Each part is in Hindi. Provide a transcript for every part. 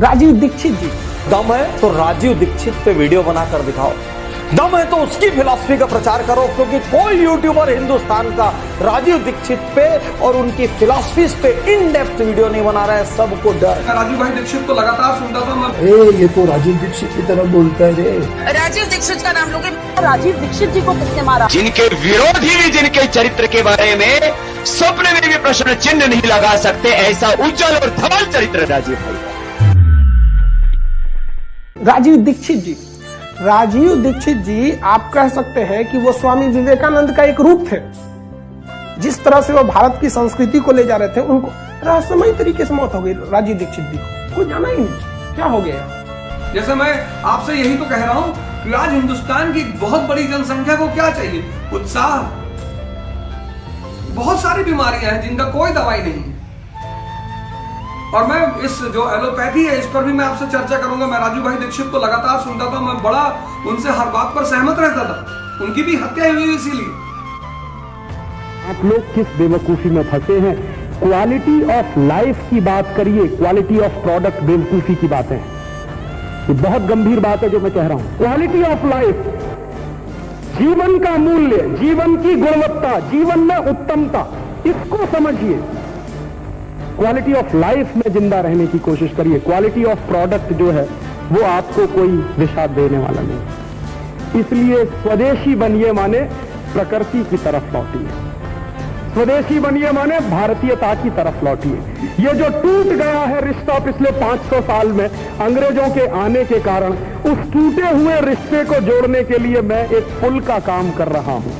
राजीव दीक्षित जी, दम है तो राजीव दीक्षित पे वीडियो बनाकर दिखाओ, दम है तो उसकी फिलॉसफी का प्रचार करो, क्योंकि कोई यूट्यूबर हिंदुस्तान का राजीव दीक्षित पे और उनकी फिलॉसफीज पे इन डेप्थ वीडियो नहीं बना रहा है। सबको डर है। राजीव भाई दीक्षित को लगातार सुनता था मैं। ये तो राजीव दीक्षित की तरह बोलता है रे। राजीव दीक्षित का नाम लोगे। राजीव दीक्षित जी को किसने मारा? जिनके विरोधी भी जिनके चरित्र के बारे में सपने में भी प्रश्न चिन्ह नहीं लगा सकते, ऐसा उज्जवल और धवल चरित्र राजीव भाई। राजीव दीक्षित जी, राजीव दीक्षित जी आप कह सकते हैं कि वो स्वामी विवेकानंद का एक रूप थे। जिस तरह से वो भारत की संस्कृति को ले जा रहे थे, उनको रहस्यमय तरीके से मौत हो गई राजीव दीक्षित जी को, कोई जाना ही नहीं क्या हो गया। जैसे मैं आपसे यही तो कह रहा हूं कि आज हिंदुस्तान की बहुत बड़ी जनसंख्या को क्या चाहिए? उत्साह। बहुत सारी बीमारियां हैं जिनका कोई दवाई नहीं है, और मैं इस जो एलोपैथी है इस पर भी मैं आपसे चर्चा करूंगा। मैं राजीव भाई दीक्षित को लगातार सुनता था, मैं बड़ा उनसे हर बात पर सहमत रहता था। उनकी भी हत्या हुई इसीलिए। आप लोग किस बेवकूफी में फंसे हैं? क्वालिटी ऑफ लाइफ की बात करिए, क्वालिटी ऑफ प्रोडक्ट बेवकूफी की बातें हैं। ये बहुत गंभीर बात है जो मैं कह रहा हूं। क्वालिटी ऑफ लाइफ, जीवन का मूल्य, जीवन की गुणवत्ता, जीवन में उत्तमता, इसको समझिए। क्वालिटी ऑफ लाइफ में जिंदा रहने की कोशिश करिए। क्वालिटी ऑफ प्रोडक्ट जो है वो आपको कोई विषाद देने वाला नहीं। इसलिए स्वदेशी बनिए माने प्रकृति की तरफ लौटिए, स्वदेशी बनिए माने भारतीयता की तरफ लौटिए। ये जो टूट गया है रिश्ता पिछले 500 साल में अंग्रेजों के आने के कारण, उस टूटे हुए रिश्ते को जोड़ने के लिए मैं एक पुल का काम कर रहा हूं।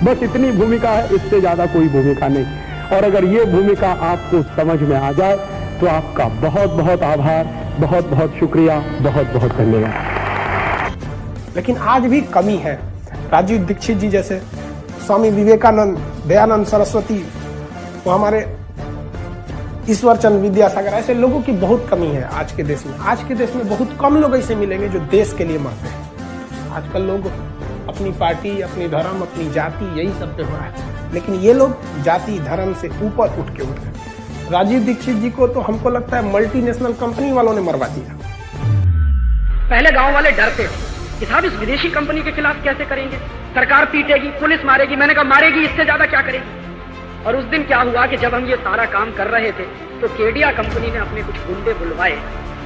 बस इतनी भूमिका है, इससे ज्यादा कोई भूमिका नहीं। और अगर ये भूमिका आपको समझ में आ जाए तो आपका बहुत बहुत आभार, बहुत बहुत शुक्रिया, बहुत बहुत धन्यवाद। लेकिन आज भी कमी है। राजीव दीक्षित जी जैसे, स्वामी विवेकानंद, दयानंद सरस्वती, वो हमारे ईश्वरचंद विद्यासागर, ऐसे लोगों की बहुत कमी है आज के देश में। आज के देश में बहुत कम लोग ऐसे मिलेंगे जो देश के लिए मरते हैं। आजकल लोग अपनी पार्टी, अपनी धर्म, अपनी जाति, यही सब पे हो रहा है। लेकिन ये लोग जाति धर्म से ऊपर उठ गए। राजीव दीक्षित जी को तो हमको लगता है मल्टीनेशनल कंपनी वालों ने मरवा दिया। पहले गांव वाले डरते कि साहब इस विदेशी कंपनी के खिलाफ कैसे करेंगे, सरकार पीटेगी, पुलिस मारेगी। मैंने कहा मारेगी, इससे ज्यादा क्या करेगी। और उस दिन क्या हुआ कि जब हम ये सारा काम कर रहे थे तो केडिया कंपनी ने अपने कुछ गुंडे बुलवाए,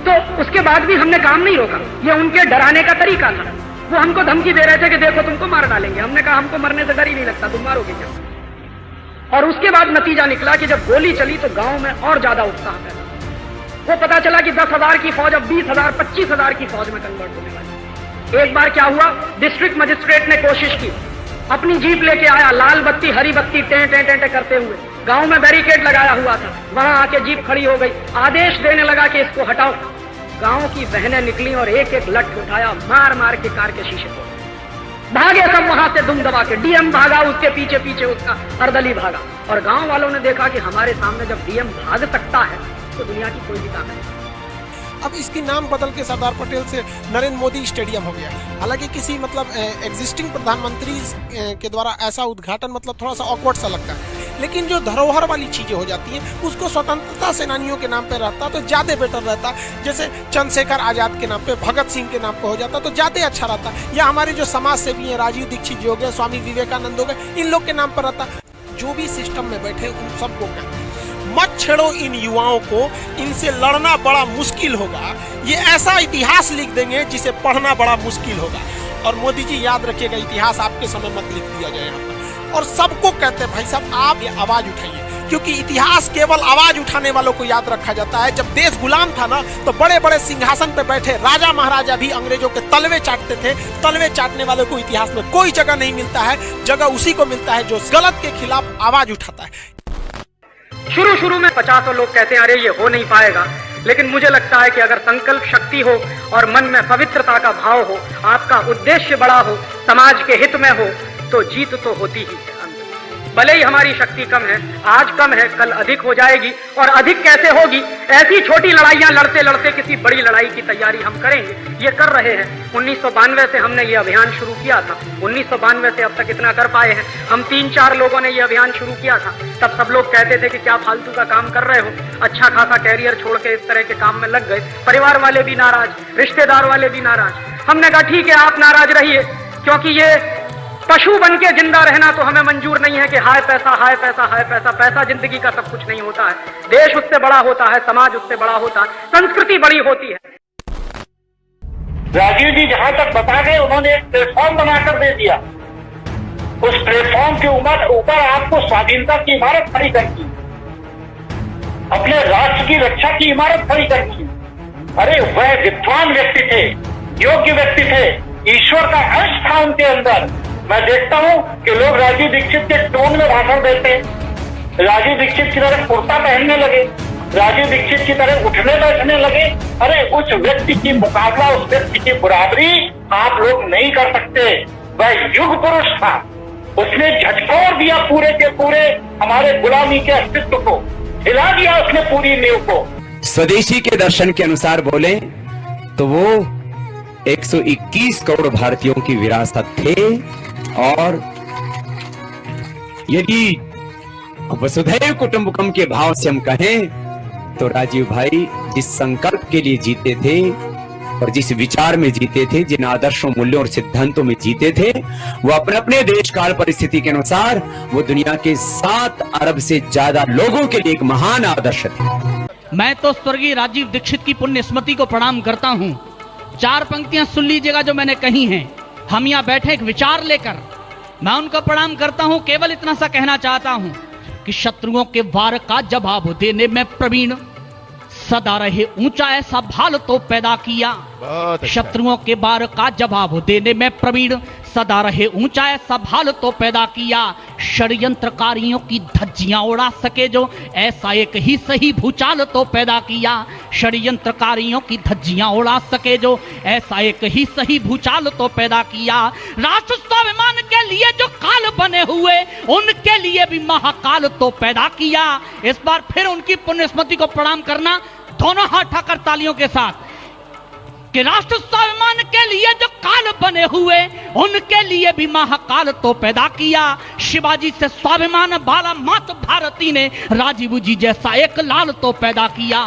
तो उसके बाद भी हमने काम नहीं रोका। ये उनके डराने का तरीका था। वो हमको धमकी दे रहे थे कि देखो तुमको मार डालेंगे। हमने कहा हमको मरने से डर ही नहीं लगता, तुम मारोगे क्या। और उसके बाद नतीजा निकला कि जब गोली चली तो गांव में और ज्यादा उत्साह पैदा। वो पता चला कि 10,000 की फौज अब 20,000, 25,000 की फौज में कन्वर्ट होने वाली। एक बार क्या हुआ, डिस्ट्रिक्ट मजिस्ट्रेट ने कोशिश की, अपनी जीप लेके आया, लाल बत्ती हरी बत्ती टें टें टें टें करते हुए। गांव में बैरिकेड लगाया हुआ था, वहां आके जीप खड़ी हो गई, आदेश देने लगा कि इसको हटाओ। गांव की बहनें निकली और एक एक लठ उठाया, मार मार के कार के शीशे तोड़ भागे सब वहां से दुम दबा के। डीएम भागा, उसके पीछे पीछे उसका अर्दली भागा। और गांव वालों ने देखा कि हमारे सामने जब डीएम भाग सकता है तो दुनिया की कोई भी ताकत नहीं। अब इसकी नाम बदल के सरदार पटेल से नरेंद्र मोदी स्टेडियम हो गया। हालांकि किसी एग्जिस्टिंग प्रधानमंत्री के द्वारा ऐसा उद्घाटन थोड़ा सा ऑकवर्ड सा लगता है। लेकिन जो धरोहर वाली चीजें हो जाती हैं उसको स्वतंत्रता सेनानियों के नाम पे रहता तो ज्यादा बेटर रहता। जैसे चंद्रशेखर आजाद के नाम पे, भगत सिंह के नाम पे हो जाता तो ज्यादा अच्छा रहता। या हमारे जो समाज सेवी हैं, राजीव दीक्षित जी हो गए, स्वामी विवेकानंद हो गए, इन लोग के नाम पर रहता। जो भी सिस्टम में बैठे उन सबको कहते हैं मत छेड़ो इन युवाओं को, इनसे लड़ना बड़ा मुश्किल होगा। ये ऐसा इतिहास लिख देंगे जिसे पढ़ना बड़ा मुश्किल होगा। और मोदी जी याद रखिएगा, इतिहास आपके समय मत लिख दिया जाए यहाँ पर। और सबको कहते हैं भाई साहब आप ये आवाज उठाइए, क्योंकि इतिहास केवल आवाज उठाने वालों को याद रखा जाता है। जब देश गुलाम था ना, तो बड़े बड़े सिंहासन पे बैठे राजा महाराजा भी अंग्रेजों के तलवे चाटते थे। तलवे चाटने वालों को इतिहास में कोई जगह नहीं मिलता है। जगह उसी को मिलता है जो गलत के खिलाफ आवाज उठाता है। शुरू में 50 लोग कहते हैं अरे ये हो नहीं पाएगा, लेकिन मुझे लगता है कि अगर संकल्प शक्ति हो और मन में पवित्रता का भाव हो, आपका उद्देश्य बड़ा हो, समाज के हित में हो, तो जीत तो होती ही है। भले ही हमारी शक्ति कम है, आज कम है, कल अधिक हो जाएगी। और अधिक कैसे होगी? ऐसी छोटी लड़ाइयां लड़ते लड़ते किसी बड़ी लड़ाई की तैयारी हम करेंगे, ये कर रहे हैं। 1992 से हमने ये अभियान शुरू किया था, 1992 से अब तक इतना कर पाए हैं। हम 3-4 लोगों ने ये अभियान शुरू किया था, तब सब लोग कहते थे कि क्या फालतू का काम कर रहे हो, अच्छा खासा कैरियर छोड़ के इस तरह के काम में लग गए। परिवार वाले भी नाराज, रिश्तेदार वाले भी नाराज। हमने कहा ठीक है, आप नाराज रहिए, क्योंकि ये पशु बन के जिंदा रहना तो हमें मंजूर नहीं है कि हाय पैसा, हाय पैसा, हाय पैसा। पैसा जिंदगी का सब कुछ नहीं होता है, देश उससे बड़ा होता है, समाज उससे बड़ा होता है, संस्कृति बड़ी होती है। राजीव जी जहां तक बता गए, उन्होंने एक प्लेटफॉर्म बनाकर दे दिया। उस प्लेटफॉर्म के ऊपर आपको स्वाधीनता की इमारत खड़ी करनी, अपने राष्ट्र की रक्षा की इमारत खड़ी करनी। अरे वह विद्वान व्यक्ति थे, योग्य व्यक्ति थे, ईश्वर का अंश था उनके अंदर। मैं देखता हूं कि लोग राजीव दीक्षित के टोन में भाषण देते हैं, राजीव दीक्षित की तरह कुर्ता पहनने लगे, राजीव दीक्षित की तरह उठने बैठने लगे। अरे उस व्यक्ति की मुकाबला, उस व्यक्ति की बराबरी आप लोग नहीं कर सकते। वह युग पुरुष था, उसने झटकोर दिया पूरे के पूरे हमारे गुलामी के अस्तित्व को, हिला दिया उसने पूरी नींव को। स्वदेशी के दर्शन के अनुसार बोले तो वो 121 करोड़ भारतीयों की विरासत थे। और यदि वसुधैव कुटुंबकम के भाव से हम कहें तो राजीव भाई जिस संकल्प के लिए जीते थे और जिस विचार में जीते थे, जिन आदर्शों, मूल्यों और सिद्धांतों में जीते थे, वो अपने अपने देश काल परिस्थिति के अनुसार वो दुनिया के 7 अरब से ज्यादा लोगों के लिए एक महान आदर्श थे। मैं तो स्वर्गीय राजीव दीक्षित की पुण्य स्मृति को प्रणाम करता हूं। 4 पंक्तियां सुन लीजिएगा जो मैंने कही हैं। हम यहाँ बैठे एक विचार लेकर, मैं उनको प्रणाम करता हूं। केवल इतना सा कहना चाहता हूं कि शत्रुओं के वार का जवाब देने में प्रवीण, सदा रहे ऊंचा ऐसा भाल तो पैदा किया। शत्रुओं के वार का जवाब देने में प्रवीण, सदा रहे ऊंचा ऐसा भाल तो पैदा किया। षड्यंत्रकारियों की धज्जियां उड़ा सके जो, ऐसा एक ही सही भूचाल तो पैदा किया। षड्यंत्रकारियों की धज्जियां उड़ा सके जो, ऐसा एक ही सही भूचाल तो पैदा किया। राष्ट्र स्वाभिमान के लिए जो काल बने हुए, उनके लिए भी महाकाल तो पैदा किया। इस बार फिर उनकी पुण्य स्मृति को प्रणाम करना, दोनों हाथ उठाकर तालियों के साथ, कि राष्ट्र स्वाभिमान के लिए जो काल बने हुए, उनके लिए भी महाकाल तो पैदा किया। शिवाजी से स्वाभिमान वाला मात भारती ने राजीव जी जैसा एक लाल तो पैदा किया।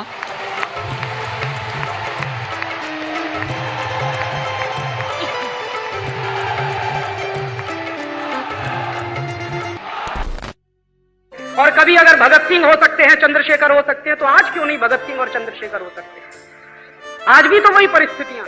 और कभी अगर भगत सिंह हो सकते हैं, चंद्रशेखर हो सकते हैं, तो आज क्यों नहीं भगत सिंह और चंद्रशेखर हो सकते हैं? आज भी तो वही परिस्थितियां,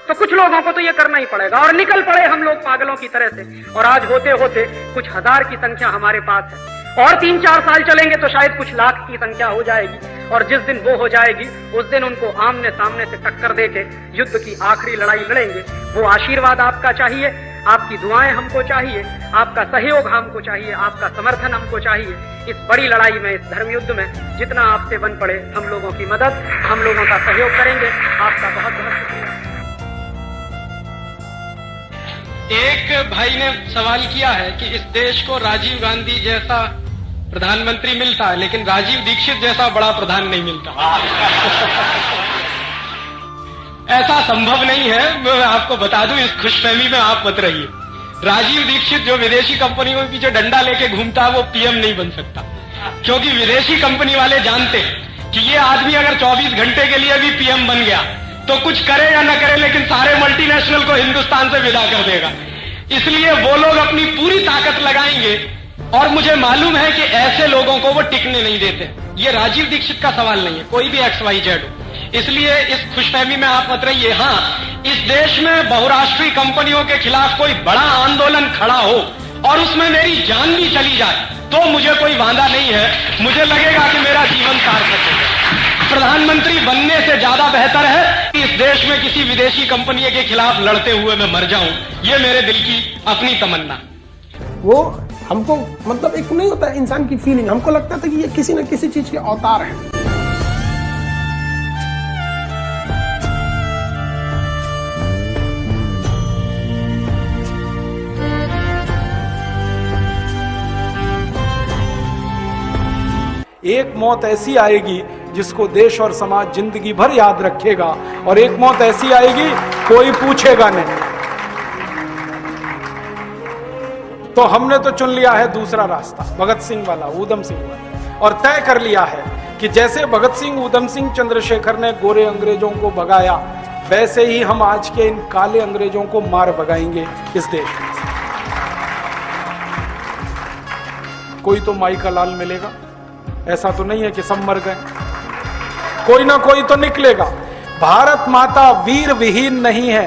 तो कुछ लोगों को तो ये करना ही पड़ेगा। और निकल पड़े हम लोग पागलों की तरह से, और आज होते होते कुछ हजार की संख्या हमारे पास है, और 3-4 साल चलेंगे तो शायद कुछ लाख की संख्या हो जाएगी। और जिस दिन वो हो जाएगी, उस दिन उनको आमने सामने से टक्कर देके युद्ध की आखिरी लड़ाई लड़ेंगे। वो आशीर्वाद आपका चाहिए, आपकी दुआएं हमको चाहिए, आपका सहयोग हमको चाहिए, आपका समर्थन हमको चाहिए। इस बड़ी लड़ाई में, इस धर्म युद्ध में जितना आपसे बन पड़े हम लोगों की मदद, हम लोगों का सहयोग करेंगे। आपका बहुत बहुत शुक्रिया। एक भाई ने सवाल किया है कि इस देश को राजीव गांधी जैसा प्रधानमंत्री मिलता है, लेकिन राजीव दीक्षित जैसा बड़ा प्रधान नहीं मिलता। ऐसा संभव नहीं है। मैं आपको बता दूं, इस खुशफहमी में आप मत रहिए। राजीव दीक्षित जो विदेशी कंपनियों के पीछे डंडा लेके घूमता है, वो पीएम नहीं बन सकता, क्योंकि विदेशी कंपनी वाले जानते हैं कि ये आदमी अगर 24 घंटे के लिए भी पीएम बन गया तो कुछ करे या न करे, लेकिन सारे मल्टीनेशनल को हिंदुस्तान से विदा कर देगा। इसलिए वो लोग अपनी पूरी ताकत लगाएंगे, और मुझे मालूम है कि ऐसे लोगों को वो टिकने नहीं देते। ये राजीव दीक्षित का सवाल नहीं है, कोई भी XYZ हो। इसलिए इस खुशफहमी में आप मत रहिए। हाँ, इस देश में बहुराष्ट्रीय कंपनियों के खिलाफ कोई बड़ा आंदोलन खड़ा हो और उसमें मेरी जान भी चली जाए, तो मुझे कोई वांदा नहीं है। मुझे लगेगा कि मेरा जीवन सार्थक है। प्रधानमंत्री बनने से ज्यादा बेहतर है कि इस देश में किसी विदेशी कंपनी के खिलाफ लड़ते हुए मैं मर जाऊं। ये मेरे दिल की अपनी तमन्ना। वो हमको मतलब एक नहीं होता इंसान की फीलिंग, हमको लगता था कि ये किसी न किसी चीज के अवतार हैं। एक मौत ऐसी आएगी जिसको देश और समाज जिंदगी भर याद रखेगा, और एक मौत ऐसी आएगी कोई पूछेगा नहीं। तो हमने तो चुन लिया है दूसरा रास्ता, भगत सिंह वाला, ऊधम सिंह वाला, और तय कर लिया है कि जैसे भगत सिंह, ऊधम सिंह, चंद्रशेखर ने गोरे अंग्रेजों को भगाया, वैसे ही हम आज के इन काले अंग्रेजों को मार भगाएंगे इस देश में। कोई तो माई का लाल मिलेगा, ऐसा तो नहीं है कि सब मर गए, कोई ना कोई तो निकलेगा। भारत माता वीर विहीन नहीं है,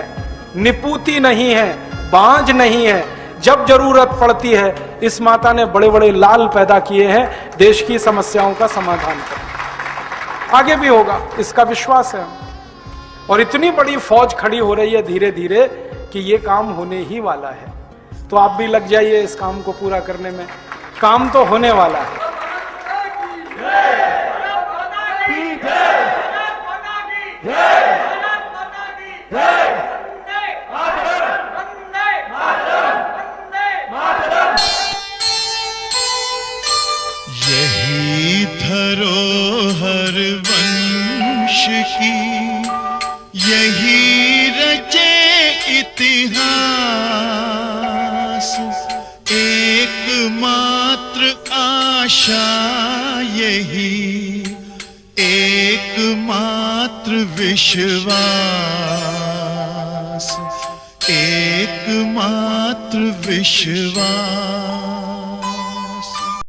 निपुती नहीं है, बांझ नहीं है। जब जरूरत पड़ती है इस माता ने बड़े बड़े लाल पैदा किए हैं देश की समस्याओं का समाधान करने। आगे भी होगा, इसका विश्वास है। और इतनी बड़ी फौज खड़ी हो रही है धीरे धीरे कि ये काम होने ही वाला है। तो आप भी लग जाइए इस काम को पूरा करने में, काम तो होने वाला है। यही धरोहर वंश की, यही रचे इतिहास, एकमात्र आशा यही, एकमात्र विश्वास, एकमात्र विश्वास।